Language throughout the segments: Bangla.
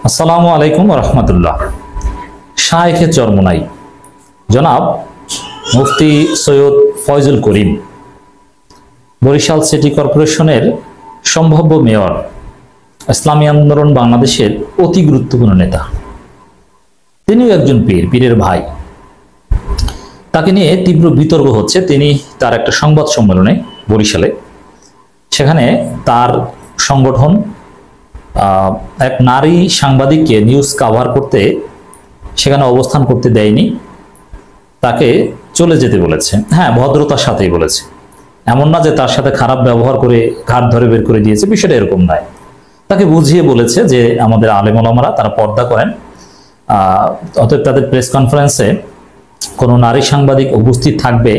আসসালামু আলাইকুম রহমতুল্লাহ। শায়েখে চরমোনাই জনাব মুফতি সৈয়দ ফয়জুল করিম, বরিশাল সিটি কর্পোরেশনের সম্ভাব্য মেয়র, ইসলামী আন্দোলন বাংলাদেশের অতি গুরুত্বপূর্ণ নেতা। তিনিও একজন পীরের ভাই। তাকে নিয়ে তীব্র বিতর্ক হচ্ছে। তিনি তার একটা সংবাদ সম্মেলনে বরিশালে, সেখানে তার সংগঠন এক নারী সাংবাদিককে নিউজ কাভার করতে সেখানে অবস্থান করতে দেয়নি, তাকে চলে যেতে বলেছে। হ্যাঁ, ভদ্রতার সাথেই বলেছে, এমন না যে তার সাথে খারাপ ব্যবহার করে ঘাট ধরে বের করে দিয়েছে, বিষয়টা এরকম নয়। তাকে বুঝিয়ে বলেছে যে আমাদের আলেম ওলামারা তারা পর্দা করেন, অতএব তাদের প্রেস কনফারেন্সে কোনো নারী সাংবাদিক উপস্থিত থাকবে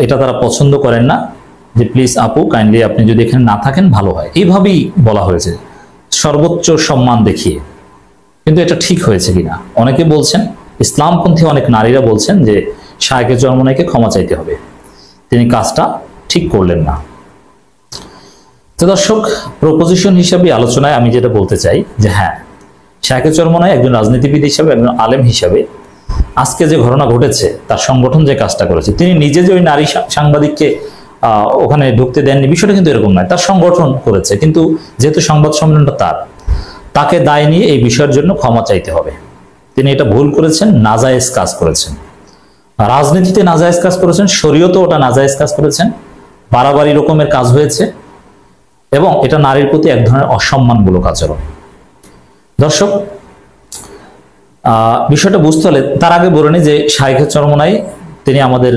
এটা তারা পছন্দ করেন না, যে প্লিজ আপু কাইন্ডলি আপনি যদি এখানে না থাকেন ভালো হয়, এইভাবেই বলা হয়েছে সর্বোচ্চ সম্মান দেখিয়ে। কিন্তু এটা ঠিক হয়েছে কিনা অনেকে বলছেন, ইসলামপন্থী অনেক নারীরা বলছেন যে শায়েখে চরমোনাইকে ক্ষমা চাইতে হবে, তিনি কাজটা ঠিক করলেন না। তো দর্শক, প্রপোজিশন হিসাবে আলোচনায় আমি যেটা বলতে চাই যে হ্যাঁ, শায়েখে চরমোনাই একজন রাজনীতিবিদ হিসাবে, একজন আলেম হিসাবে আজকে যে ঘটনা ঘটেছে, তার সংগঠন যে কাজটা করেছে, তিনি নিজে যে ওই নারী সাংবাদিককে ওখানে ঢুকতে দেননি বিষয়টা কিন্তু এরকম নয়, তার সংগঠন করেছে। কিন্তু যেহেতু সংবাদ সম্মেলনটা তাকে দায় নিয়ে এই বিষয়ের জন্য ক্ষমা চাইতে হবে। তিনি এটা ভুল করেছেন, নাজায়েজ কাজ করেছেন, রাজনীতিতে নাজায়েজ কাজ করেছেন, শরীয়তে ওটা নাজায়েজ কাজ করেছেন, বাড়াবাড়ি রকমের কাজ হয়েছে এবং এটা নারীর প্রতি এক ধরনের অসম্মানমূলক আচরণ। দর্শক, বিষয়টা বুঝতে হলে তার আগে বলে নিই যে শায়েখে চরমোনাই তিনি আমাদের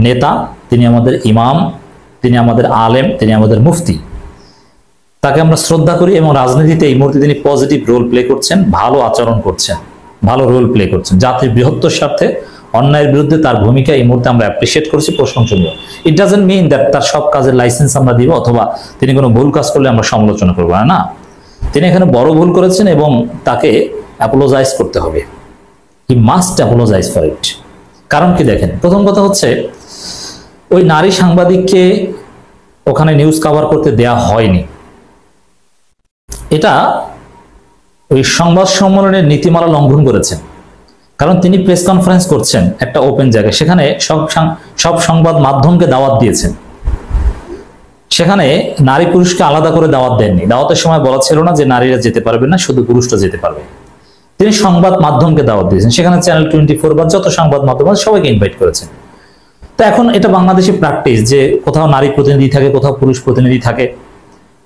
নেতা, তিনি আমাদের ইমাম, তিনি আমাদের আলেম, তিনি আমাদের মুফতি। তাকে আমরা শ্রদ্ধা করি এবং রাজনীতিতে এই মুহূর্তে তিনি পজিটিভ রোল প্লে করছেন, ভালো আচরণ করছেন, ভালো রোল প্লে করছেন। জাতির বৃহত্তর স্বার্থে অন্যায়ের বিরুদ্ধে তার ভূমিকা এই মুহূর্তে আমরা অ্যাপ্রিসিয়েট করছি, প্রশংসনীয়। ইট ডাজন্ট মিন দ্যাট তার সব কাজের লাইসেন্স আমরা দিব অথবা তিনি কোনো ভুল কাজ করলে আমরা সমালোচনা করবো না। তিনি এখানে বড় ভুল করেছেন এবং তাকে অ্যাপোলোজাইজ করতে হবে। He must apologize for it. কারণ কি দেখেন, প্রথম কথা হচ্ছে ওই নারী সাংবাদিককে ওখানে নিউজ কভার করতে দেয়া হয়নি, এটা ওই সংবাদ সম্মেলনের নীতিমালা লঙ্ঘন করেছেন। কারণ তিনি প্রেস কনফারেন্স করছেন একটা ওপেন জায়গায়, সেখানে সব সংবাদ মাধ্যমকে দাওয়াত দিয়েছেন, সেখানে নারী পুরুষকে আলাদা করে দাওয়াত দেননি। দাওয়াতের সময় বলা ছিল না যে নারীরা যেতে পারবে না, শুধু পুরুষরা যেতে পারবে। তিনি সংবাদ মাধ্যমকে দাওয়াত দিয়েছেন, সেখানে চ্যানেল 24 বা যত সংবাদ মাধ্যম আছে সবাইকে ইনভাইট করেছেন। তো এখন এটা বাংলাদেশের প্র্যাকটিস যে কোথাও নারী প্রতিনিধি থাকে, কোথাও পুরুষ প্রতিনিধি থাকে।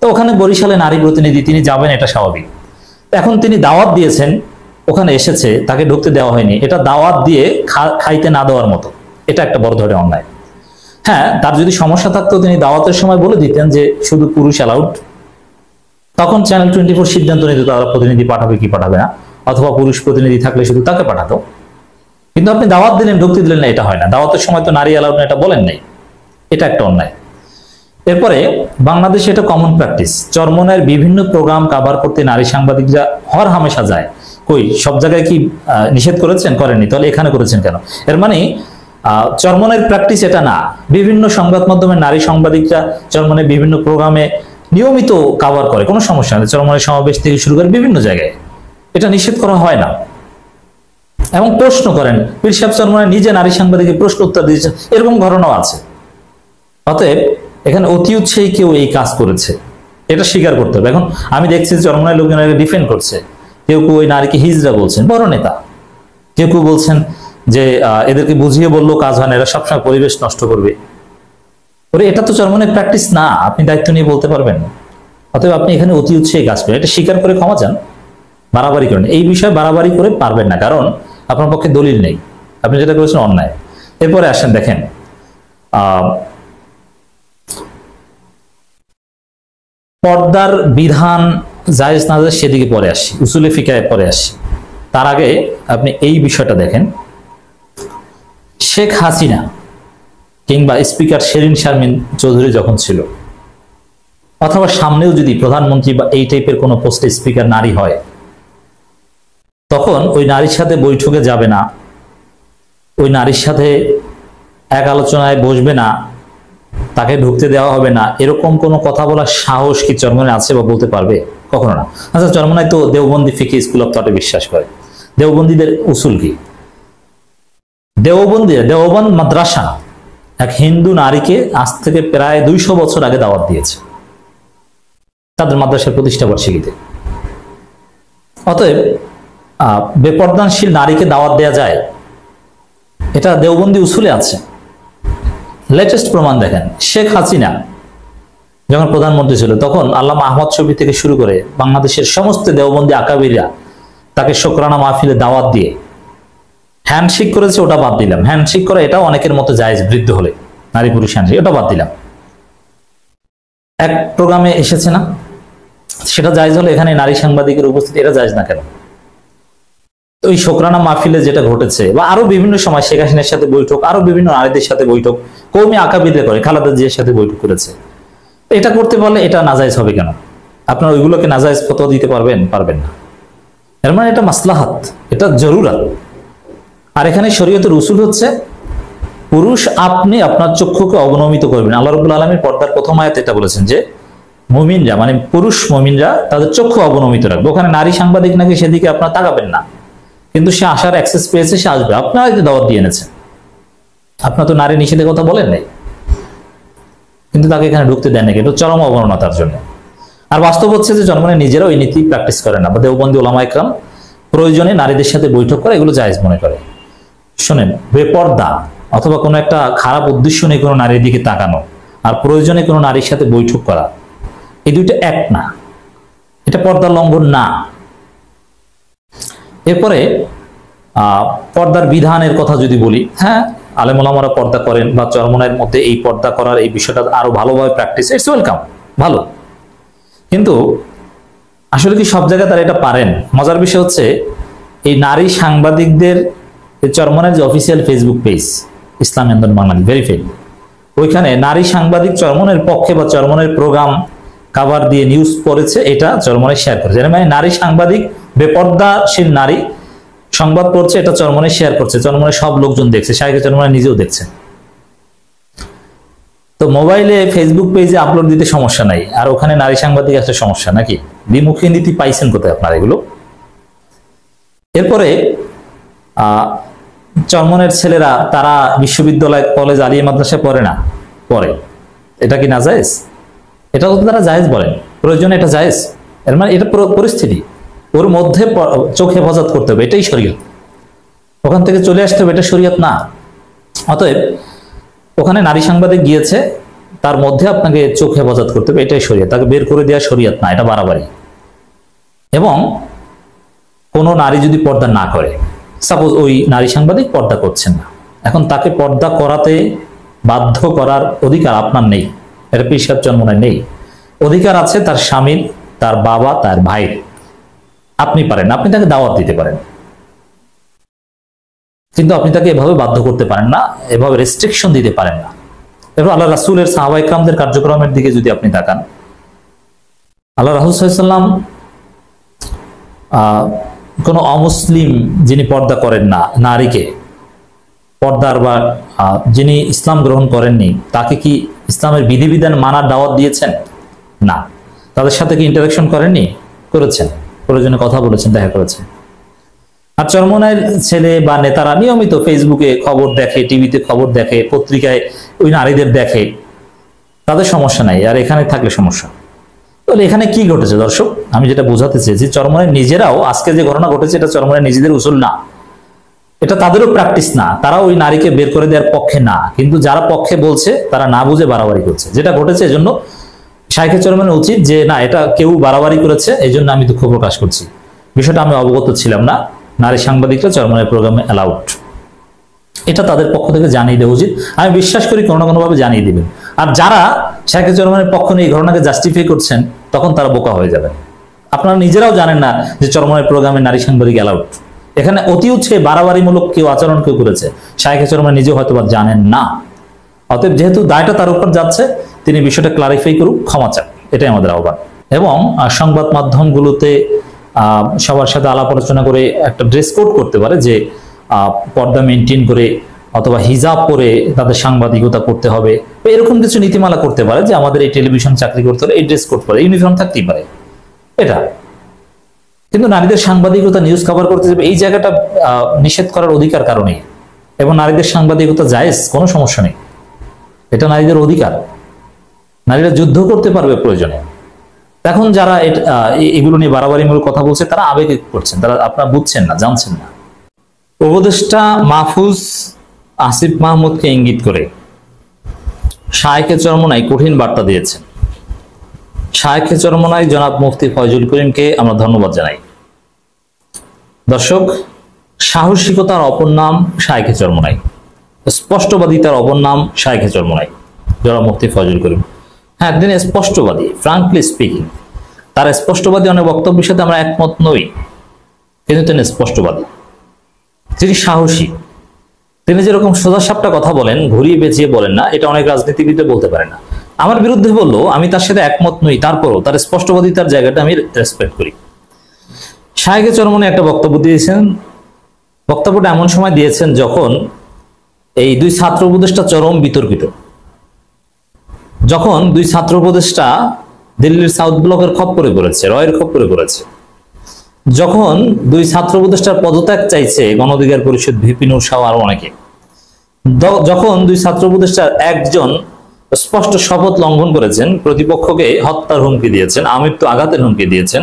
তো ওখানে বরিশালে নারী প্রতিনিধি, তিনি যাবেন, এটা স্বাভাবিক। এখন তিনি দাওয়াত দিয়েছেন, ওখানে এসেছে, তাকে ঢুকতে দেওয়া হয়নি, এটা দাওয়াত দিয়ে খাইতে না দেওয়ার মতো, এটা একটা বড় ধরনের অন্যায়। হ্যাঁ, তার যদি সমস্যা থাকতো তিনি দাওয়াতের সময় বলে দিতেন যে শুধু পুরুষ অ্যালাউড, তখন চ্যানেল 24 সিদ্ধান্ত নিত তারা প্রতিনিধি পাঠাবে কি পাঠাবে না, অথবা পুরুষ প্রতিনিধি থাকলে শুধু তাকে পাঠাতো। কিন্তু আপনি দাওয়াত দিলেন, ঢুকতে দিলেন না, এটা হয় না। দাওয়াতের সময় তো নারী অ্যালাউড না এটা বলেন নাই, এটা একটা অন্যায়। এরপরে বাংলাদেশে এটা কমন প্র্যাকটিস, চরমোনাইয়ের বিভিন্ন প্রোগ্রাম কভার করতে নারী সাংবাদিকরা হর হামেশা যায়। কই সব জায়গায় কি নিষেধ করেছেন? করেননি, তাহলে এখানে করেছেন কেন? এর মানে চরমোনাইয়ের প্র্যাকটিস এটা না। বিভিন্ন সংবাদ মাধ্যমে নারী সাংবাদিকরা চরমোনাইয়ের বিভিন্ন প্রোগ্রামে নিয়মিত কভার করে, কোনো সমস্যা নেই। চরমোনাই সমাবেশ থেকে শুরু করে বিভিন্ন জায়গায় এটা নিষেধ করা হয় না। এবং প্রশ্ন করেন, পীর সাহেব চরমোনাই নিজে নারী সাংবাদিকের প্রশ্ন উত্তর দিয়েছেন, এরকম ঘটনাও আছে। অতএব এখানে অতি উৎসাহী কেউ এই কাজ করেছে, এটা স্বীকার করতে হবে। এখন আমি দেখছি চরমোনাই লোকজন ডিফেন্ড করছে, কেউ কেউ ওই নারীকে হিজড়া বলছেন, বড় নেতা। কেউ কেউ বলছেন যে এদেরকে বুঝিয়ে বললেও কাজ হয় না, এরা সবসময় পরিবেশ নষ্ট করবে। ওরে, এটা তো চরমোনাই প্র্যাকটিস না, আপনি দায়িত্ব নিয়ে বলতে পারবেন না। অতএব আপনি এখানে অতি উৎসাহী কাজ করেন, এটা স্বীকার করে ক্ষমা চান, বাড়াবাড়ি করেন। এই বিষয়ে বাড়াবাড়ি করে পারবেন না, কারণ আপনার পক্ষে দলিল নেই, আপনি যেটা করেছেন অন্যায়। এরপরে আসেন, দেখেন পর্দার বিধান জায়েজ না জায়েজ সেদিকে পরে আসি, উসুলে ফিকাহে পরে আসি। তার আগে আপনি এই বিষয়টা দেখেন, শেখ হাসিনা কিংবা স্পিকার শেরিন শারমিন চৌধুরী যখন ছিল, অথবা সামনেও যদি প্রধানমন্ত্রী বা এই টাইপের কোনো পোস্টে স্পিকার নারী হয়, তখন ওই নারীর সাথে বৈঠকে যাবে না, ওই নারীর সাথে এক আলোচনায় বসবে না, তাকে ঢুকতে দেওয়া হবে না, এরকম কোনো কথা বলার সাহস কি চরমোনাই আছে বা বলতে পারবে? কখনো না। আচ্ছা, চরমোনাই তো দেওবন্দি ফিকি স্কুল অফ থটে বিশ্বাস করে। দেওবন্দীদের উসুল কি? দেওবন্দ মাদ্রাসা এক হিন্দু নারীকে আজ থেকে প্রায় 200 বছর আগে দাওয়াত দিয়েছে তাদের মাদ্রাসার প্রতিষ্ঠা বার্ষিকীতে। অতএব বেপর্দানশীল নারীকে দাওয়াত দেওয়া যায়, এটা দেওবন্দি উসুলে আছে। লেটেস্ট প্রমাণ দেখেন, শেখ হাসিনা যখন প্রধানমন্ত্রী ছিল তখন আল্লামা আহমদ শফী থেকে শুরু করে বাংলাদেশের সমস্ত দেওবন্দি আকাবিরা তাকে শুকরানা মাহফিলে দাওয়াত দিয়ে হ্যান্ডশেক করেছে। ওটা বাদ দিলাম, হ্যান্ডশেক করা এটাও অনেকের মতো জায়েজ, বৃদ্ধ হলে নারী পুরুষ হ্যান্ডশেক, ওটা বাদ দিলাম। এক প্রোগ্রামে এসেছে না, সেটা জায়েজ হলে এখানে নারী সাংবাদিকের উপস্থিতি এটা জায়েজ না কেন? তো ওই শুকরানা মাহফিলে যেটা ঘটেছে, বা আরো বিভিন্ন সময় শেখ হাসিনার সাথে বৈঠক, আরো বিভিন্ন নারীদের সাথে বৈঠক কওমি আকাবিররা করে, খালেদা জিয়ার সাথে বৈঠক করেছে, এটা করতে পারলে এটা নাজায়েজ হবে কেন? আপনারা ওইগুলোকে নাজায়েজ ফতোয়া দিতে পারবেন? পারবেন না। এর মানে এটা মাসলাহাত, এটা জরুরত। আর এখানে শরীয়তের উসুল হচ্ছে পুরুষ আপনি আপনার চক্ষুকে অবনমিত করবেন। আল্লাহ রাব্বুল আলামিন পর্দার প্রথম আয়াতে এটা বলেছেন যে মুমিনরা, মানে পুরুষ মুমিনরা তাদের চক্ষু অবনমিত রাখবে। ওখানে নারী সাংবাদিক নাকি সেদিকে আপনার তাকাবেন না, কিন্তু সে আসার অ্যাক্সেস পেয়েছে, সে আসবে। আপনারা যে দাওয়াত দিয়ে এনেছেন, আপনার তো নারী নিষেধের কথা বলেন নাই, কিন্তু তাকে এখানে ঢুকতে দেন নাকি, এটা চরম অবমাননার জন্য। আর বাস্তব হচ্ছে যে জনগণের নিজেরা ওই নীতি প্র্যাকটিস করে না, বা দেওবন্দি ওলামা ইকরাম প্রয়োজনে নারীদের সাথে বৈঠক করে এগুলো জায়েজ মনে করে। শোনেন, বেপর্দা অথবা কোনো একটা খারাপ উদ্দেশ্য নিয়ে কোনো নারীর দিকে তাকানো আর প্রয়োজনে কোনো নারীর সাথে বৈঠক করা, এই দুইটা এক না, এটা পর্দা লঙ্ঘন না। এরপরে পর্দার বিধানের কথা যদি বলি, হ্যাঁ আলেম ওলামারা পর্দা করেন, বা চরমোনাইয়ের মধ্যে এই পর্দা করার এই বিষয়টা আরো ভালোভাবে প্র্যাকটিস, ইটস ওয়েলকাম, ভালো। কিন্তু আসলে কি সব জায়গায় তারা এটা পারেন? মজার বিষয় হচ্ছে এই নারী সাংবাদিকদের চরমোনাইয়ের যে অফিসিয়াল ফেসবুক পেজ ইসলামী আন্দোলন বাংলাদেশ ভেরিফাইড, ওইখানে নারী সাংবাদিক চরমোনাইয়ের পক্ষে বা চরমোনাইয়ের প্রোগ্রাম কাভার দিয়ে নিউজ পড়েছে, এটা চরমোনাই শেয়ার করেছে। মানে নারী সাংবাদিক, বেপর্দাশীল নারী সংবাদ পড়ছে, এটা চরমোনাই শেয়ার করছে, চরমোনাই সব লোকজন দেখছে, শাইখে চরমোনাই নিজেও দেখছে। তো মোবাইলে ফেসবুক পেজে আপলোড দিতে সমস্যা নাই, আর ওখানে নারী সাংবাদিক আসলে সমস্যা নাকি? দ্বিমুখী নীতি পাইছেন কোথায় আপনারা এগুলো? এরপরে চরমোনাইয়ের ছেলেরা তারা বিশ্ববিদ্যালয়, কলেজ, আলিয়া মাদ্রাসায় পড়ে না, পড়ে, এটা কি নাজায়েজ? এটা তো তারা জায়েজ বলেন, প্রয়োজনে এটা জায়েজ। এর মানে এটা পরিস্থিতি, ওর মধ্যে চোখ হেফাজত করতে হবে, এটাই শরীয়ত। ওখান থেকে চলে আসতে হবে, এটা শরীয়ত না। অতএব ওখানে নারী সাংবাদিক গিয়েছে, তার মধ্যে আপনাকে চোখ হেফাজত করতে হবে, এটাই শরীয়ত। তাকে বের করে দেওয়া শরীয়ত না, এটা বাড়াবাড়ি। এবং কোনো নারী যদি পর্দা না করে, সাপোজ ওই নারী সাংবাদিক পর্দা করছেন না, এখন তাকে পর্দা করাতে বাধ্য করার অধিকার আপনার নেই, এটা পীর সাহেব চরমোনাই নেই। অধিকার আছে তার স্বামীর, তার বাবা, তার ভাইয়ের। আপনি পারেন, আপনি তাকে দাওয়াত দিতে পারেন, কিন্তু আপনি তাকে এভাবে বাধ্য করতে পারেন না, এভাবে রেস্ট্রিকশন দিতে পারেন না। এবার আল্লাহ রাসূলের সাহাবা ইকরামদের কার্যক্রমের দিকে যদি আপনি তাকান, আল্লাহ রাসূল সাল্লাল্লাহু আলাইহি ওয়াসাল্লাম কোনো অমুসলিম যিনি পর্দা করেন না নারীকে, পর্দার বা যিনি ইসলাম গ্রহণ করেননি, তাকে কি ইসলামের বিধিবিধান মানার দাওয়াত দিয়েছেন? না। তাদের সাথে কি ইন্টারাকশন করেননি? করেছেন, প্রয়োজনে কথা বলেছেন, দেখা করেছেন। আর চরমোনাইয়ের ছেলে বা নেতারা নিয়মিত ফেসবুকে খবর দেখে, টিভিতে খবর দেখে, পত্রিকায় ওই নারীদের দেখে, তাদের সমস্যা নাই। আর এখানে থাকলে সমস্যা। তাহলে এখানে কি ঘটেছে দর্শক? আমি যেটা বোঝাতে চেয়েছি, চরমোনাই নিজেরাও আজকে যে ঘটনা ঘটেছে এটা চরমোনাই নিজেদের উসুল না, এটা তাদেরও প্র্যাকটিস না, তারা ওই নারীকে বের করে দেওয়ার পক্ষে না, কিন্তু যারা পক্ষে বলছে তারা না বুঝে বাড়াবাড়ি করছে। যেটা ঘটেছে এজন্য শাইখে চরমোনাই উচিত যে না, এটা কেউ বাড়াবাড়ি করেছে, এই জন্য আমি দুঃখ প্রকাশ করছি, বিষয়টা আমি অবগত ছিলাম না, নারী সাংবাদিকরা চরমোনাইয়ের প্রোগ্রামে অ্যালাউড, এটা তাদের পক্ষ থেকে জানিয়ে দেওয়া উচিত। আমি বিশ্বাস করি কোনো না কোনোভাবে জানিয়ে দিবেন। আর যারা শাইখে চরমোনাইয়ের পক্ষ নিয়ে এই ঘটনাকে জাস্টিফাই করছেন, তখন তারা বোকা হয়ে যাবেন। আপনারা নিজেরাও জানেন না যে চরমোনাইয়ের প্রোগ্রামে নারী সাংবাদিক অ্যালাউড। এখানে অতি উৎসে বাড়াবাড়িমূলক কেউ আচরণ কেউ করেছে, শাইখে চরমোনাই নিজেও হয়তো বা জানেন না। অতএব যেহেতু দায়টা তার উপর যাচ্ছে, তিনি বিষয়টা ক্লারিফাই করুক, ক্ষমা চান, এটাই আমাদের আহ্বান। এবং সংবাদ মাধ্যমগুলোতে সবার সাথে আলাপ আলোচনা করে একটা ড্রেস কোড করতে পারে, যে পর্দা মেনটেন করে অথবা হিজাব পরে তাদের সাংবাদিকতা করতে হবে, এরকম কিছু নীতিমালা করতে পারে, যে আমাদের এই টেলিভিশন চাকরি করতে হলে এই ড্রেস কোড পরে, ইউনিফর্ম থাকতেই পারে, এটা। কিন্তু নারীদের সাংবাদিকতা নিউজ কভার করতে যাবে এই জায়গাটা নিষেধ করার অধিকার কারণে, এবং নারীদের সাংবাদিকতা জায়েজ, কোনো সমস্যা নেই, এটা নারীদের অধিকার, নারীরা যুদ্ধ করতে পারবে প্রয়োজনে। এখন যারা এগুলো নিয়ে বাড়াবাড়িমূলক কথা বলছে তারা আবেগে করছেন, তারা আপনারা বুঝছেন না, জানছেন না। উপদেষ্টা মাহফুজ আসিফ মাহমুদকে ইঙ্গিত করে শায়েখে চরমোনাই কঠিন বার্তা দিয়েছেন। শায়েখে চরমোনাই জনাব মুফতি ফয়জুল করিমকে আমরা ধন্যবাদ জানাই। দর্শক, সাহসিকতার অপর নাম শায়েখে চরমোনাই, স্পষ্টবাদিতার অপর নাম শায়েখে চরমোনাই জনাব মুফতি ফয়জুল করিম। হ্যাঁ, তিনি স্পষ্টবাদী, ফ্রাঙ্কলি স্পিকিং। তার স্পষ্টবাদী অনেক বক্তব্যের সাথে আমরা একমত নই, কিন্তু তিনি স্পষ্টবাদী, তিনি সাহসী। তিনি যেরকম সোজাসাপটা কথা বলেন, ঘুরিয়ে পেঁচিয়ে বলেন না, এটা অনেক রাজনীতিবিদ বলতে পারে না। আমার বিরুদ্ধে বললো, আমি তার সাথে একমত নই, তারপরও তার স্পষ্টবাদিতার জায়গাটা আমি রেসপেক্ট করি। শায়েখে চরমোনাই একটা বক্তব্য দিয়েছেন, বক্তব্যটা এমন সময় দিয়েছেন যখন এই দুই ছাত্র উপদেষ্টা চরম বিতর্কিত, যখন দুই ছাত্র উপদেষ্টা দিল্লির সাউথ ব্লকের খপ্পরে পড়েছে, রয়ের খপ্পরে পড়েছে, যখন দুই ছাত্র উপদেষ্টার পদত্যাগ চাইছে গণ অধিকার পরিষদ, ভিপি নূর শাহ আরো অনেকে, যখন দুই ছাত্র উপদেষ্টার একজন স্পষ্ট শপথ লঙ্ঘন করেছেন, প্রতিপক্ষকে হত্যার হুমকি দিয়েছেন, আমৃত্যু আঘাতের হুমকি দিয়েছেন,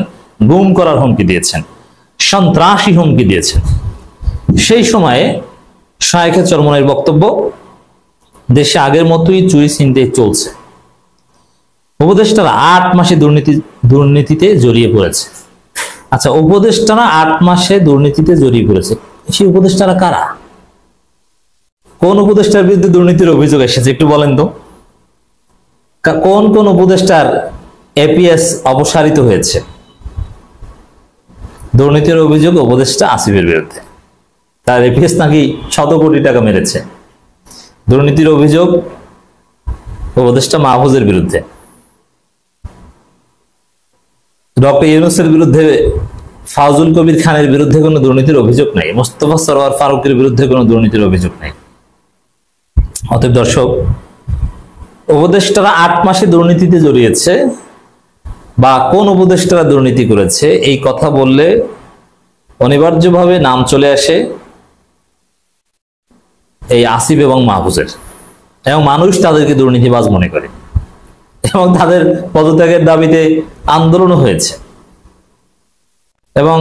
গুম করার হুমকি দিয়েছেন, সন্ত্রাসী হুমকি দিয়েছেন, সেই সময়ে শায়েখে চরমোনাইর বক্তব্য, দেশে আগের মতোই চুরি ছিনতাই চলছে, উপদেষ্টারা 8 মাসে দুর্নীতিতে জড়িয়ে পড়েছে। আচ্ছা, উপদেষ্টারা 8 মাসে দুর্নীতিতে জড়িয়ে পড়েছে, সেই উপদেষ্টারা কারা? কোন উপদেষ্টার বিরুদ্ধে দুর্নীতির অভিযোগ এসেছে একটু বলেন তো? কোন কোন উপদেষ্টার এপিএস অপসারিত হয়েছে? দুর্নীতির অভিযোগ উপদেষ্টা আসিফের বিরুদ্ধে, তার এপিএস নাকি 100 কোটি টাকা মেরেছে। দুর্নীতির অভিযোগ উপদেষ্টা মাহফুজের বিরুদ্ধে, ডক্টর ইউনূসের বিরুদ্ধে, ফাউজুল কবির খানের বিরুদ্ধে কোনো দুর্নীতির অভিযোগ নাই, মোস্তফা সরোয়ার ফারুকের বিরুদ্ধে কোনো দুর্নীতির অভিযোগ নাই। অতএব দর্শক, উপদেষ্টারা 8 মাসে দুর্নীতিতে জড়িয়েছে বা কোন উপদেষ্টারা দুর্নীতি করেছে এই কথা বললে অনিবার্যভাবে নাম চলে আসে এই আসিফ এবং মাহফুজের, এবং মানুষ তাদেরকে দুর্নীতিবাজ মনে করে, এবং তাদের পদত্যাগের দাবিতে আন্দোলনও হয়েছে এবং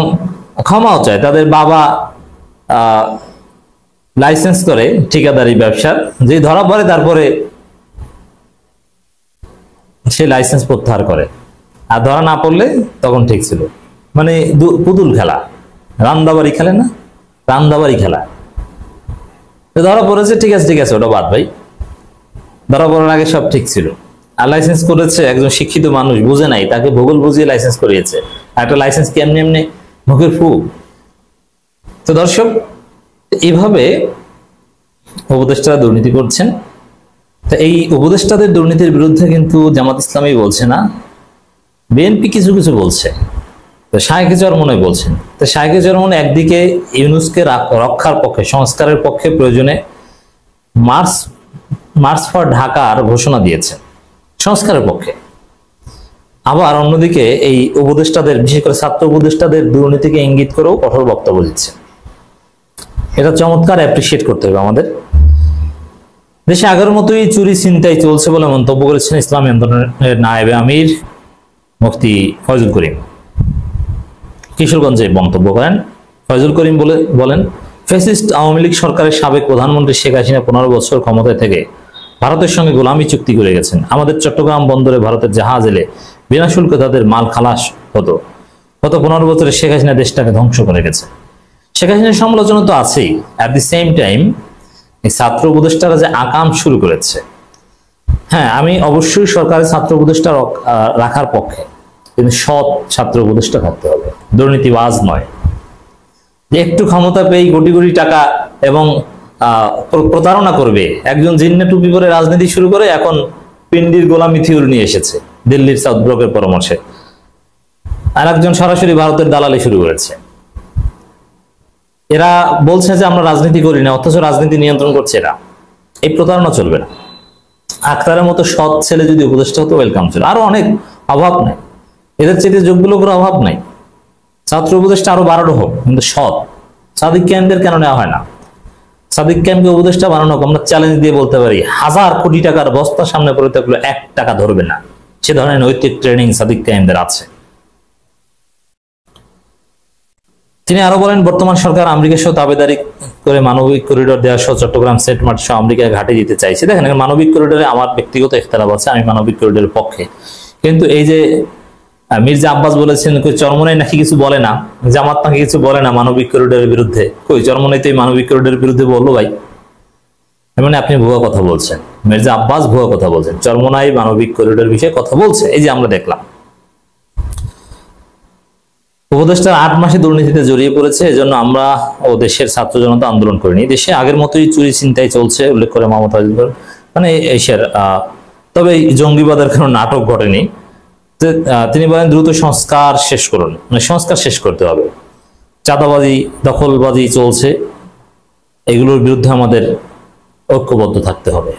ক্ষমাও চায়। তাদের বাবা লাইসেন্স করে ঠিকাদারি ব্যবসার, যে ধরা পড়ে তারপরে সে লাইসেন্স প্রত্যাহার করে, আর ধরা না পড়লে তখন ঠিক ছিল। মানে পুতুল খেলা, রান্দাবাড়ি খেলে না, রান্দাবাড়ি খেলা। ধরা পড়েছে, ঠিক আছে ঠিক আছে, ওটা বাদ ভাই, ধরা পড়ার আগে সব ঠিক ছিল। আর লাইসেন্স করেছে একজন শিক্ষিত মানুষ, বুঝে নাই, তাকে ভূগোল বুঝিয়ে লাইসেন্স করিয়েছে। আর একটা লাইসেন্স কি এমনি এমনি মুখের ফু? তো দর্শক, এইভাবে উপদেষ্টারা দুর্নীতি করছেন। তো এই উপদেষ্টাদের দুর্নীতির বিরুদ্ধে কিন্তু জামাত ইসলামী বলছে না, বিএনপি কিছু কিছু বলছে, তো শায়েখে চরমোনাই বলছেন। তো শায়েখে চরমোনাই একদিকে ইউনূসকে রক্ষার পক্ষে, সংস্কারের পক্ষে প্রয়োজনে মার্চ ফর ঢাকার ঘোষণা দিয়েছেন সংস্কারের পক্ষে, আবার অন্যদিকে এই উপদেষ্টাদের, বিশেষ করে ছাত্র উপদেষ্টাদের দুর্নীতিকে ইঙ্গিত করেও কঠোর বক্তব্য দিচ্ছে। এটা চমৎকার অ্যাপ্রিসিয়েট করতে হবে আমাদের। দেশে আগের মতোই চুরি ছিনতাই চলছে বলে মন্তব্য করেছেন ইসলামী আন্দোলনের নায়েবে আমির মুফতি ফয়জুল করিম। কিশোরগঞ্জে মন্তব্য করেন ফয়জুল করিম, বলেন, ফ্যাসিস্ট আওয়ামী লীগ সরকারের সাবেক প্রধানমন্ত্রী শেখ হাসিনা 15 বছর ক্ষমতায় থেকে ভারতের সঙ্গে গোলামি চুক্তি করে গেছেন। আমাদের চট্টগ্রাম বন্দরে ভারতের জাহাজ এলে বিনা শুল্কে তাদের মাল খালাস হতো। গত 15 বছরে শেখ হাসিনা দেশটাকে ধ্বংস করে গেছে। শেখ হাসিনার সমালোচনা তো আছেই, অ্যাট দি সেম টাইম এই ছাত্র উপদেষ্টারা যে আকাম শুরু করেছে, হ্যাঁ, আমি অবশ্যই সরকারের ছাত্র উপদেষ্টা রাখার পক্ষে, কিন্তু সৎ ছাত্র উপদেষ্টা থাকতে হবে, দুর্নীতিবাজ নয়। যে একটু ক্ষমতা পেয়ে কোটি কোটি টাকা এবং প্রতারণা করবে, একজন জিন্নে টুপি পরে রাজনীতি শুরু করে এখন পিন্ডির গোলামি থিওরি নিয়ে এসেছে দিল্লির সাউথ ব্লকের পরামর্শে, আর একজন সরাসরি ভারতের দালালি শুরু করেছে। এরা বলছে যে আমরা রাজনীতি করি না, অথচ রাজনীতি নিয়ন্ত্রণ করছে এরা। এই প্রতারণা চলবে না। আখতারের মতো সৎ ছেলে যদি উপদেষ্টা হতো, ওয়েলকাম ছিল, আরো অনেক, অভাব নেই। এদের চেয়ে যোগ্য লোকের অভাব নাই। ছাত্র উপদেষ্টা আরো 12 হোক, কিন্তু সৎ। সাদিক কায়েমদের কেন নেওয়া হয় না? সাদিক কায়েমকে উপদেষ্টা বানানো আমরা চ্যালেঞ্জ দিয়ে বলতে পারি, 1000 কোটি টাকার বস্তা সামনে পড়ে থাকলে 1 টাকা ধরবে না। সে ধরনের নৈতিক ট্রেনিং সাদিক কায়েমদের আছে। তিনি আরো বলেন, বর্তমান সরকার আমেরিকার সাথে দাবিদারি করে মানবিক করিডোর দেওয়া সহ চট্টগ্রাম সেট মার্ট সহ আমেরিকায় ঘাটে দিতে চাইছে। দেখেন, মানবিক করিডোরে আমার ব্যক্তিগত ইখতিলাফ আছে, আমি মানবিক করিডোরের পক্ষে। কিন্তু এই যে মির্জা আব্বাস বলেছেন চরমোনাই নাকি কিছু বলে না, জামাত নাকি কিছু বলে না মানবিক করিডোরের বিরুদ্ধে, কই চরমোনাই তো এই মানবিক করিডোরের বিরুদ্ধে বললো ভাই। মানে আপনি ভুয়া কথা বলছেন, মির্জা আব্বাস ভুয়া কথা বলছেন, চরমোনাই মানবিক করিডোর বিষয়ে কথা বলছে, এই যে আমরা দেখলাম। উপদেষ্টা 8 মাসে দুর্নীতিতে জড়িয়ে পড়েছে, এজন্য আমরা ও দেশের ছাত্র জনতা আন্দোলন করিনি। দেশে আগের মতোই চুরি ছিনতাই চলছে উল্লেখ করে মমতা মানে এশিয়ার তবে জঙ্গিবাদের কোনো নাটক ঘটেনি। তিনি বলেন, দ্রুত সংস্কার শেষ করুন, মানে সংস্কার শেষ করতে হবে। চাঁদাবাজি দখলবাজি চলছে, এগুলোর বিরুদ্ধে আমাদের ঐক্যবদ্ধ থাকতে হবে।